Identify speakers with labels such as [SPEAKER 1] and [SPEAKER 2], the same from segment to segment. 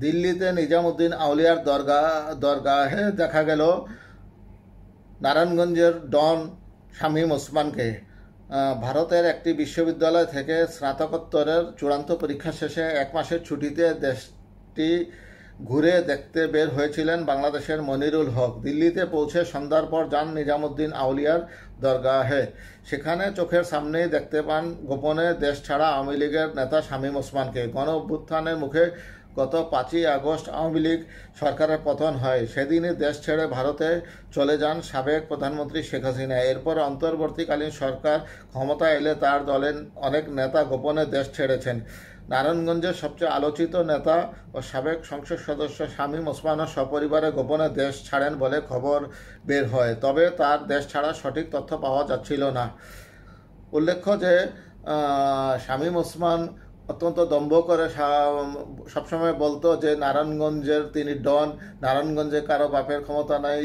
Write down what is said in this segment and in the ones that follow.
[SPEAKER 1] দিল্লিতে নিজামুদ্দিন আউলিয়ার দরগাহে দেখা গেল নারায়ণগঞ্জের ডন শামীম ওসমানকে। ভারতের একটি বিশ্ববিদ্যালয় থেকে স্নাতকোত্তরের চূড়ান্ত পরীক্ষা শেষে 1 মাসের ছুটিতে দেশটি ঘুরে দেখতে বের হয়েছিলেন বাংলাদেশের মনিরুল হক। দিল্লিতে পৌঁছে সন্ধ্যার পর যান নিজামুদ্দিন আউলিয়ার দরগাহে। সেখানে চোখের সামনেই দেখতে পান গোপনে দেশ ছাড়া আওয়ামী লীগের নেতা শামীম ওসমানকে। গণ অভ্যুত্থানের মুখে গত 5ই আগস্ট আওয়ামী লীগ সরকারের পতন হয়। সেদিনই দেশ ছেড়ে ভারতে চলে যান সাবেক প্রধানমন্ত্রী শেখ হাসিনা। এরপর অন্তর্বর্তীকালীন সরকার ক্ষমতায় এলে তার দলের অনেক নেতা গোপনে দেশ ছেড়েছেন। নারায়ণগঞ্জের সবচেয়ে আলোচিত নেতা ও সাবেক সংসদ সদস্য শামীম ওসমানও সপরিবারে গোপনে দেশ ছাড়েন বলে খবর বের হয়। তবে তার দেশ ছাড়ার সঠিক তথ্য পাওয়া যাচ্ছিল না। উল্লেখ্য যে শামীম ওসমান অত্যন্ত দম্ভ করে সবসময় বলতো যে নারায়ণগঞ্জের তিনি ডন, নারায়ণগঞ্জে কারো বাপের ক্ষমতা নাই,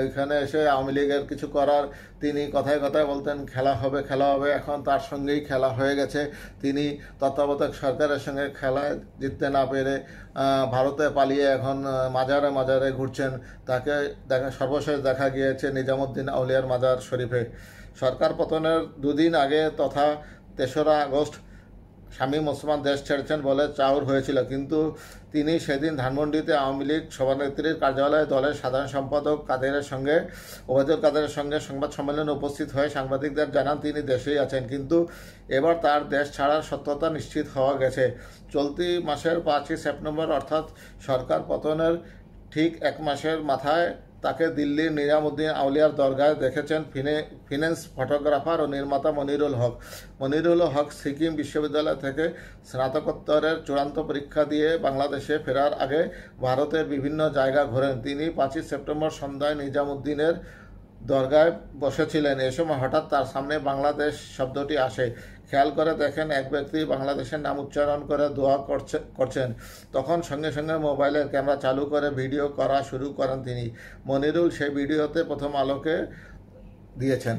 [SPEAKER 1] এখানে এসে আওয়ামী লীগের কিছু করার। তিনি কথায় কথায় বলতেন খেলা হবে খেলা হবে। এখন তার সঙ্গেই খেলা হয়ে গেছে। তিনি তত্ত্বাবধায়ক সরকারের সঙ্গে খেলায় জিততে না পেরে ভারতে পালিয়ে এখন মাজারে মাজারে ঘুরছেন। তাকে সর্বশেষ দেখা গিয়েছে নিজামুদ্দিন আউলিয়ার মাজার শরীফে। সরকার পতনের 2 দিন আগে তথা 3রা আগস্ট শামীম ওসমান দেশ ছেড়েছেন বলে চাউর হয়েছিল, কিন্তু তিনি সেদিন ধানমন্ডিতে আওয়ামী লীগ সভানেত্রীর কার্যালয়ে দলের সাধারণ সম্পাদক ওবায়দুল কাদেরের সঙ্গে সংবাদ সম্মেলনে উপস্থিত হয়ে সাংবাদিকদের জানান তিনি দেশেই আছেন, কিন্তু এবার তার দেশ ছাড়ার সত্যতা নিশ্চিত হওয়া গেছে। চলতি মাসের 5ই সেপ্টেম্বর অর্থাৎ সরকার পতনের ঠিক 1 মাসের মাথায় তাকে দিল্লির নিজামুদ্দিন আউলিয়ার দরগায় দেখেছেন ফিন্যান্স ফটোগ্রাফার ও নির্মাতা মনিরুল হক। মনিরুল হক সিকিম বিশ্ববিদ্যালয় থেকে স্নাতকোত্তরের চূড়ান্ত পরীক্ষা দিয়ে বাংলাদেশে ফেরার আগে ভারতের বিভিন্ন জায়গা ঘোরেন। তিনি 5ই সেপ্টেম্বর সন্ধ্যায় নিজামুদ্দিনের দরগায় বসেছিলেন। এ সময় হঠাৎ তার সামনে বাংলাদেশ শব্দটি আসে। খেয়াল করে দেখেন এক ব্যক্তি বাংলাদেশের নাম উচ্চারণ করে দোয়া করছেন। তখন সঙ্গে সঙ্গে মোবাইলের ক্যামেরা চালু করে ভিডিও করা শুরু করেন তিনি। মনিরুল সেই ভিডিওতে প্রথম আলোকে দিয়েছেন।